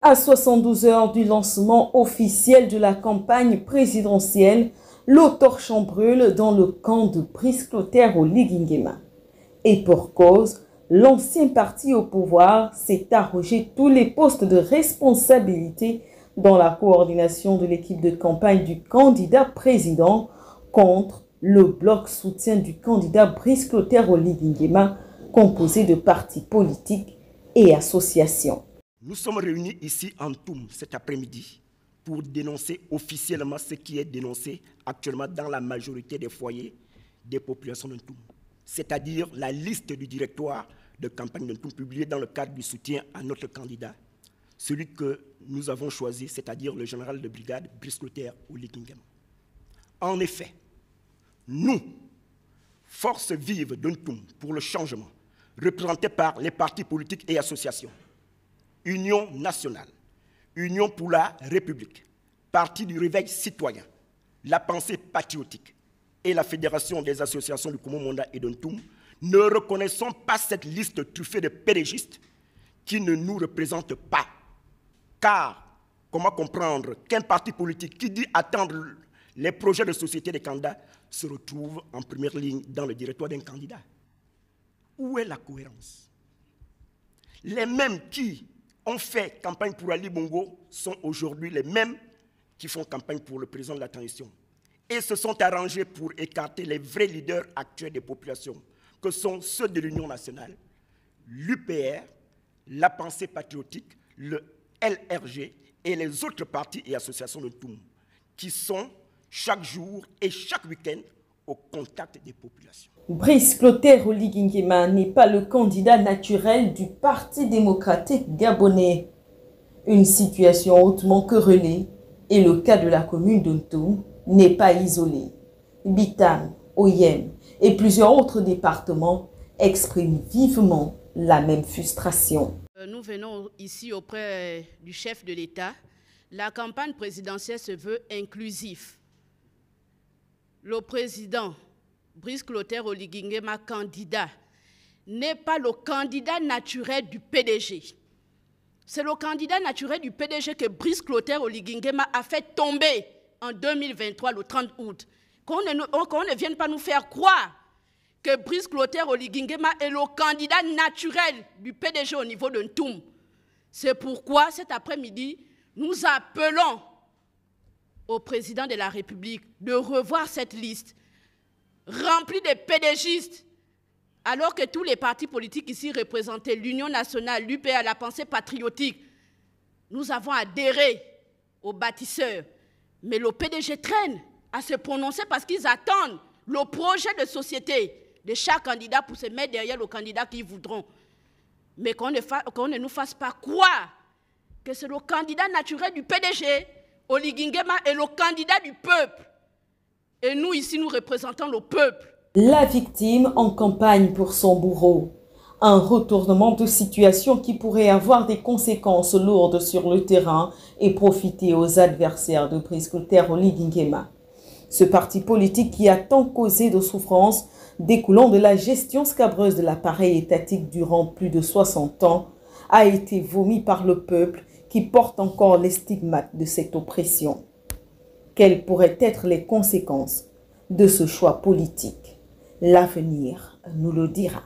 À 72 heures du lancement officiel de la campagne présidentielle, l'eau torche en brûle dans le camp de Brice Clotaire au Ligingema. Et pour cause, l'ancien parti au pouvoir s'est arrogé tous les postes de responsabilité dans la coordination de l'équipe de campagne du candidat président contre le bloc soutien du candidat Brice Clotaire au Ligingema, composé de partis politiques et associations. Nous sommes réunis ici en Toum cet après-midi pour dénoncer officiellement ce qui est dénoncé actuellement dans la majorité des foyers des populations de Toum, c'est-à-dire la liste du directoire de campagne de Toum publiée dans le cadre du soutien à notre candidat, celui que nous avons choisi, c'est-à-dire le général de brigade Brice Clotaire au Ligingema. En effet, nous, force vive de Toum pour le changement, représentés par les partis politiques et associations, Union nationale, Union pour la République, Parti du réveil citoyen, la pensée patriotique et la Fédération des associations du Komo-Monda et de Ntoum, ne reconnaissons pas cette liste truffée de pédégistes qui ne nous représente pas. Car, comment comprendre qu'un parti politique qui dit attendre les projets de société des candidats se retrouve en première ligne dans le directoire d'un candidat? Où est la cohérence? Les mêmes qui ont fait campagne pour Ali Bongo sont aujourd'hui les mêmes qui font campagne pour le président de la transition et se sont arrangés pour écarter les vrais leaders actuels des populations, que sont ceux de l'Union nationale, l'UPR, la pensée patriotique, le LRG et les autres partis et associations de Toum, qui sont chaque jour et chaque week-end au contact des populations. Brice Clotaire au Ligingema n'est pas le candidat naturel du Parti démocratique gabonais. Une situation hautement querellée et le cas de la commune de Ntoum n'est pas isolé. Bitam, Oyem et plusieurs autres départements expriment vivement la même frustration. Nous venons ici auprès du chef de l'État. La campagne présidentielle se veut inclusive. Le président Brice Clotaire au Ligingema, candidat, n'est pas le candidat naturel du PDG. C'est le candidat naturel du PDG que Brice Clotaire au Ligingema a fait tomber en 2023, le 30 août. Qu'on ne vienne pas nous faire croire que Brice Clotaire au Ligingema est le candidat naturel du PDG au niveau de Ntoum. C'est pourquoi cet après-midi, nous appelons au président de la République de revoir cette liste remplie de pédégistes, alors que tous les partis politiques ici représentés, l'Union nationale, l'UPA, la pensée patriotique, nous avons adhéré aux bâtisseurs. Mais le PDG traîne à se prononcer parce qu'ils attendent le projet de société de chaque candidat pour se mettre derrière le candidat qu'ils voudront. Mais qu'on ne nous fasse pas croire que c'est le candidat naturel du PDG au Ligingema et le candidat du peuple. Et nous, ici, nous représentons le peuple. La victime en campagne pour son bourreau. Un retournement de situation qui pourrait avoir des conséquences lourdes sur le terrain et profiter aux adversaires de Brice Clotaire au Ligingema. Ce parti politique qui a tant causé de souffrances découlant de la gestion scabreuse de l'appareil étatique durant plus de 60 ans a été vomi par le peuple qui porte encore les stigmates de cette oppression. Quelles pourraient être les conséquences de ce choix politique? L'avenir nous le dira.